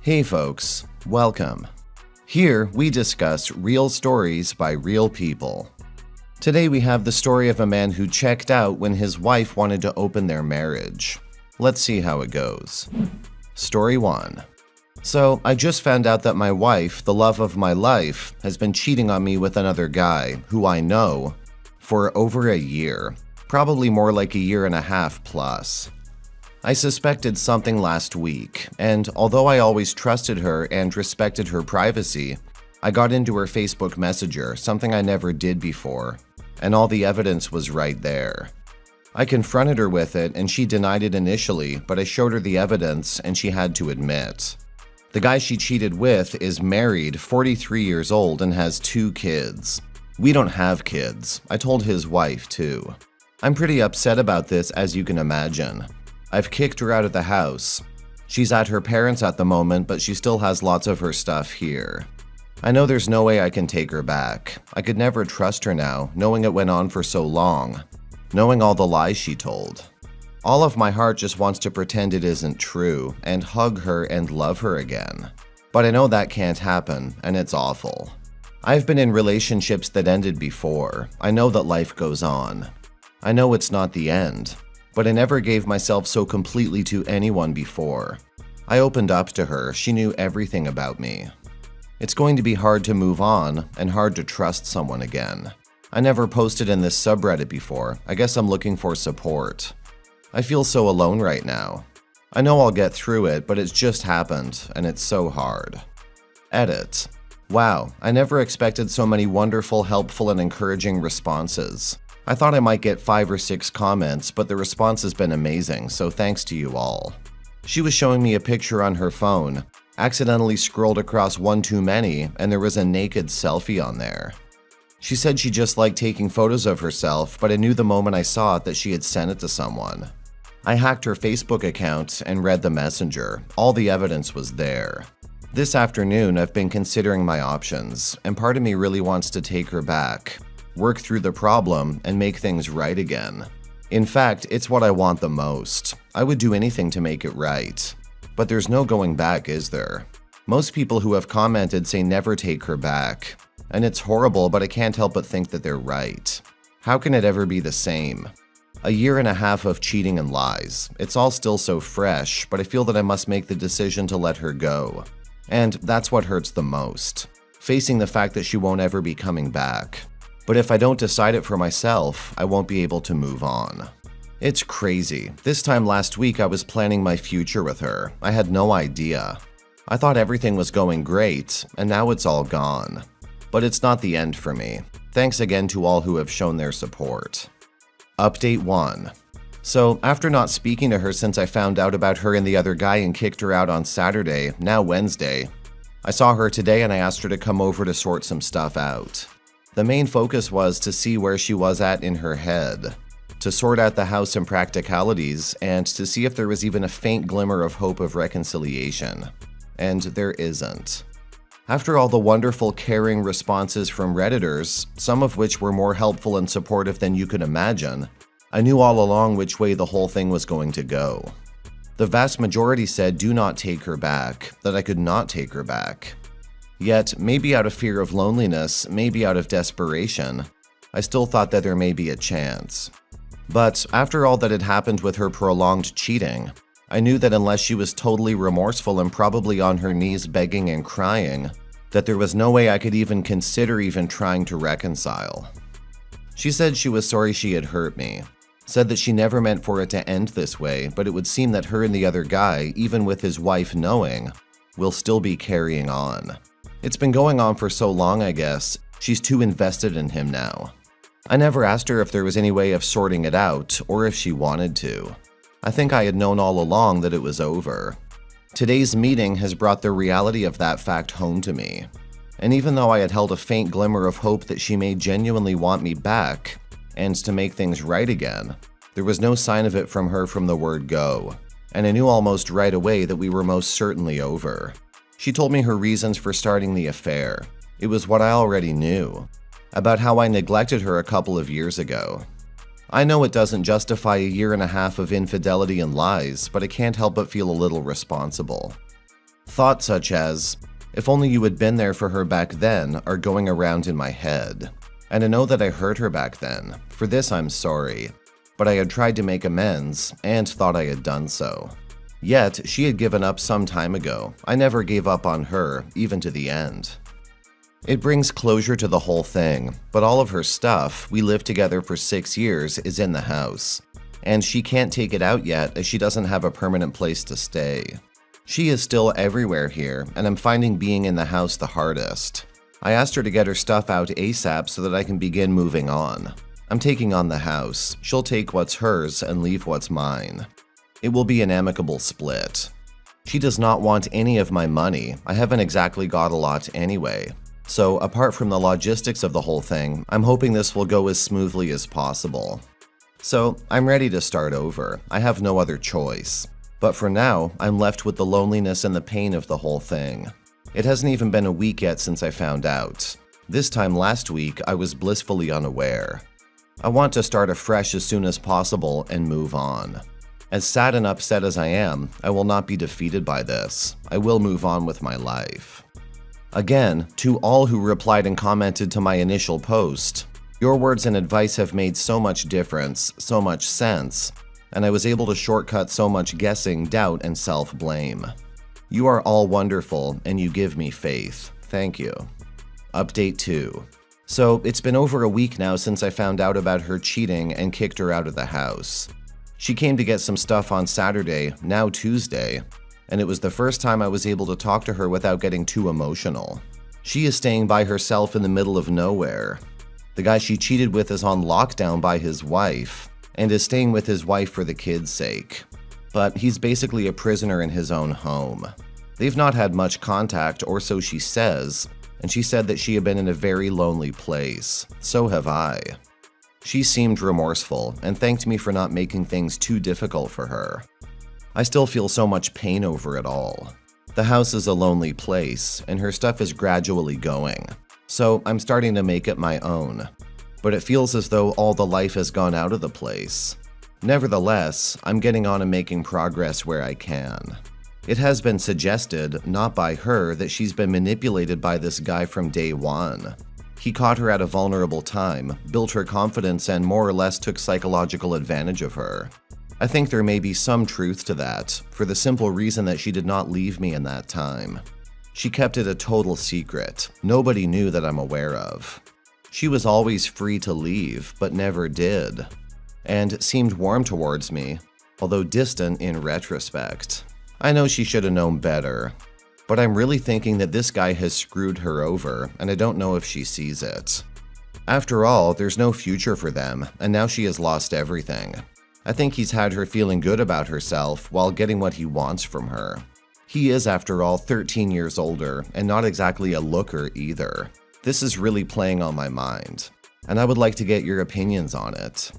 Hey folks, welcome. Here we discuss real stories by real people. Today we have the story of a man who checked out when his wife wanted to open their marriage. Let's see how it goes. Story 1. So, I just found out that my wife, the love of my life, has been cheating on me with another guy, who I know, for over a year. Probably more like a year and a half plus. I suspected something last week, and although I always trusted her and respected her privacy, I got into her Facebook Messenger, something I never did before, and all the evidence was right there. I confronted her with it, and she denied it initially, but I showed her the evidence, and she had to admit. The guy she cheated with is married, 43 years old, and has 2 kids. We don't have kids. I told his wife, too. I'm pretty upset about this, as you can imagine. I've kicked her out of the house. She's at her parents' at the moment, but she still has lots of her stuff here. I know there's no way I can take her back. I could never trust her now, knowing it went on for so long, knowing all the lies she told. All of my heart just wants to pretend it isn't true, and hug her and love her again. But I know that can't happen, and it's awful. I've been in relationships that ended before. I know that life goes on. I know it's not the end. But I never gave myself so completely to anyone before. I opened up to her, she knew everything about me. It's going to be hard to move on, and hard to trust someone again. I never posted in this subreddit before, I guess I'm looking for support. I feel so alone right now. I know I'll get through it, but it's just happened, and it's so hard. Edit. Wow, I never expected so many wonderful, helpful, and encouraging responses. I thought I might get 5 or 6 comments, but the response has been amazing, so thanks to you all. She was showing me a picture on her phone, accidentally scrolled across one too many, and there was a naked selfie on there. She said she just liked taking photos of herself, but I knew the moment I saw it that she had sent it to someone. I hacked her Facebook account and read the messenger. All the evidence was there. This afternoon, I've been considering my options, and part of me really wants to take her back, work through the problem, and make things right again. In fact, it's what I want the most. I would do anything to make it right. But there's no going back, is there? Most people who have commented say never take her back. And it's horrible, but I can't help but think that they're right. How can it ever be the same? A year and a half of cheating and lies. It's all still so fresh, but I feel that I must make the decision to let her go. And that's what hurts the most. Facing the fact that she won't ever be coming back. But if I don't decide it for myself, I won't be able to move on. It's crazy. This time last week I was planning my future with her. I had no idea. I thought everything was going great, and now it's all gone. But it's not the end for me. Thanks again to all who have shown their support. Update 1. So, after not speaking to her since I found out about her and the other guy and kicked her out on Saturday, now Wednesday, I saw her today and I asked her to come over to sort some stuff out. The main focus was to see where she was at in her head, to sort out the house and practicalities, and to see if there was even a faint glimmer of hope of reconciliation. And there isn't. After all the wonderful, caring responses from Redditors, some of which were more helpful and supportive than you could imagine, I knew all along which way the whole thing was going to go. The vast majority said do not take her back, that I could not take her back. Yet, maybe out of fear of loneliness, maybe out of desperation, I still thought that there may be a chance. But after all that had happened with her prolonged cheating, I knew that unless she was totally remorseful and probably on her knees begging and crying, that there was no way I could even consider even trying to reconcile. She said she was sorry she had hurt me, said that she never meant for it to end this way, but it would seem that her and the other guy, even with his wife knowing, will still be carrying on. It's been going on for so long, I guess. She's too invested in him now. I never asked her if there was any way of sorting it out, or if she wanted to. I think I had known all along that it was over. Today's meeting has brought the reality of that fact home to me. And even though I had held a faint glimmer of hope that she may genuinely want me back, and to make things right again, there was no sign of it from her from the word go. And I knew almost right away that we were most certainly over. She told me her reasons for starting the affair. It was what I already knew, about how I neglected her a couple of years ago. I know it doesn't justify a year and a half of infidelity and lies, but I can't help but feel a little responsible. Thoughts such as, if only you had been there for her back then, are going around in my head. And I know that I hurt her back then. For this, I'm sorry. But I had tried to make amends and thought I had done so. Yet, she had given up some time ago. I never gave up on her, even to the end. It brings closure to the whole thing, but all of her stuff, we lived together for 6 years, is in the house. And she can't take it out yet as she doesn't have a permanent place to stay. She is still everywhere here, and I'm finding being in the house the hardest. I asked her to get her stuff out ASAP so that I can begin moving on. I'm taking on the house. She'll take what's hers and leave what's mine. It will be an amicable split. She does not want any of my money. I haven't exactly got a lot anyway. So, apart from the logistics of the whole thing, I'm hoping this will go as smoothly as possible. So, I'm ready to start over. I have no other choice. But for now, I'm left with the loneliness and the pain of the whole thing. It hasn't even been a week yet since I found out. This time last week, I was blissfully unaware. I want to start afresh as soon as possible and move on. As sad and upset as I am, I will not be defeated by this. I will move on with my life. Again, to all who replied and commented to my initial post, your words and advice have made so much difference, so much sense, and I was able to shortcut so much guessing, doubt, and self-blame. You are all wonderful, and you give me faith. Thank you. Update 2. So, it's been over a week now since I found out about her cheating and kicked her out of the house. She came to get some stuff on Saturday, now Tuesday, and it was the first time I was able to talk to her without getting too emotional. She is staying by herself in the middle of nowhere. The guy she cheated with is on lockdown by his wife, and is staying with his wife for the kids' sake. But he's basically a prisoner in his own home. They've not had much contact, or so she says, and she said that she had been in a very lonely place. So have I. She seemed remorseful, and thanked me for not making things too difficult for her. I still feel so much pain over it all. The house is a lonely place, and her stuff is gradually going. So I'm starting to make it my own. But it feels as though all the life has gone out of the place. Nevertheless, I'm getting on and making progress where I can. It has been suggested, not by her, that she's been manipulated by this guy from day one. He caught her at a vulnerable time, built her confidence, and more or less took psychological advantage of her. I think there may be some truth to that, for the simple reason that she did not leave me in that time. She kept it a total secret. Nobody knew that I'm aware of. She was always free to leave, but never did, and seemed warm towards me, although distant in retrospect. I know she should have known better, but I'm really thinking that this guy has screwed her over, and I don't know if she sees it. After all, there's no future for them, and now she has lost everything. I think he's had her feeling good about herself while getting what he wants from her. He is, after all, 13 years older, and not exactly a looker either. This is really playing on my mind, and I would like to get your opinions on it.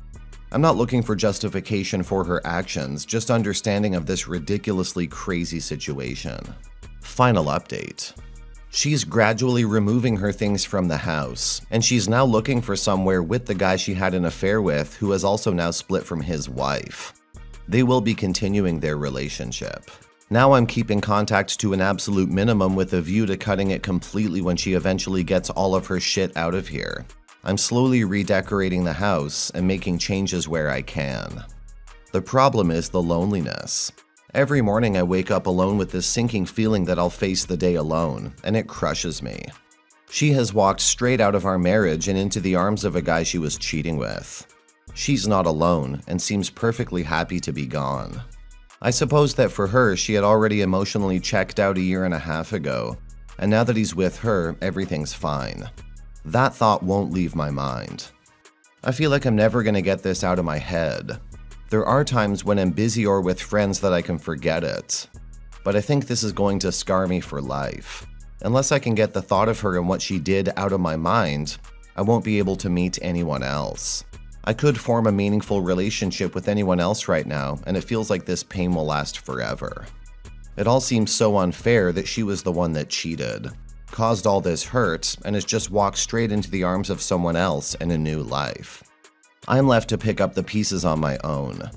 I'm not looking for justification for her actions, just understanding of this ridiculously crazy situation. Final update. She's gradually removing her things from the house, and she's now looking for somewhere with the guy she had an affair with, who has also now split from his wife. They will be continuing their relationship. Now I'm keeping contact to an absolute minimum with a view to cutting it completely when she eventually gets all of her shit out of here. I'm slowly redecorating the house and making changes where I can. The problem is the loneliness. Every morning I wake up alone with this sinking feeling that I'll face the day alone, and it crushes me. She has walked straight out of our marriage and into the arms of a guy she was cheating with. She's not alone and seems perfectly happy to be gone. I suppose that for her, she had already emotionally checked out 1.5 years ago, and now that he's with her, everything's fine. That thought won't leave my mind. I feel like I'm never going to get this out of my head. There are times when I'm busy or with friends that I can forget it, but I think this is going to scar me for life. Unless I can get the thought of her and what she did out of my mind, I won't be able to meet anyone else. I could form a meaningful relationship with anyone else right now, and it feels like this pain will last forever. It all seems so unfair that she was the one that cheated, caused all this hurt, and has just walked straight into the arms of someone else and a new life. I'm left to pick up the pieces on my own.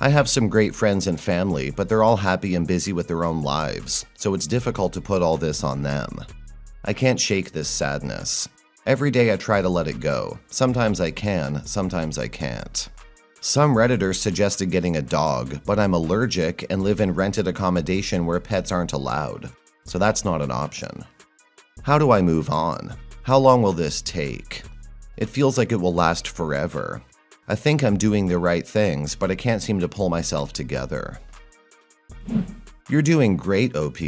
I have some great friends and family, but they're all happy and busy with their own lives, so it's difficult to put all this on them. I can't shake this sadness. Every day I try to let it go. Sometimes I can, sometimes I can't. Some Redditors suggested getting a dog, but I'm allergic and live in rented accommodation where pets aren't allowed, so that's not an option. How do I move on? How long will this take? It feels like it will last forever. I think I'm doing the right things, but I can't seem to pull myself together. You're doing great, OP.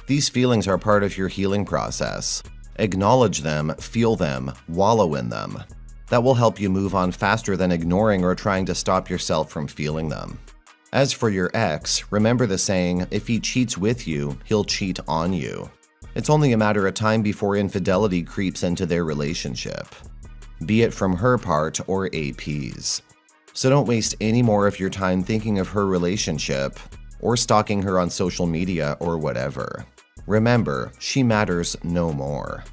These feelings are part of your healing process. Acknowledge them, feel them, wallow in them. That will help you move on faster than ignoring or trying to stop yourself from feeling them. As for your ex, remember the saying, if he cheats with you, he'll cheat on you. It's only a matter of time before infidelity creeps into their relationship, be it from her part or AP's. So don't waste any more of your time thinking of her relationship or stalking her on social media or whatever. Remember, she matters no more.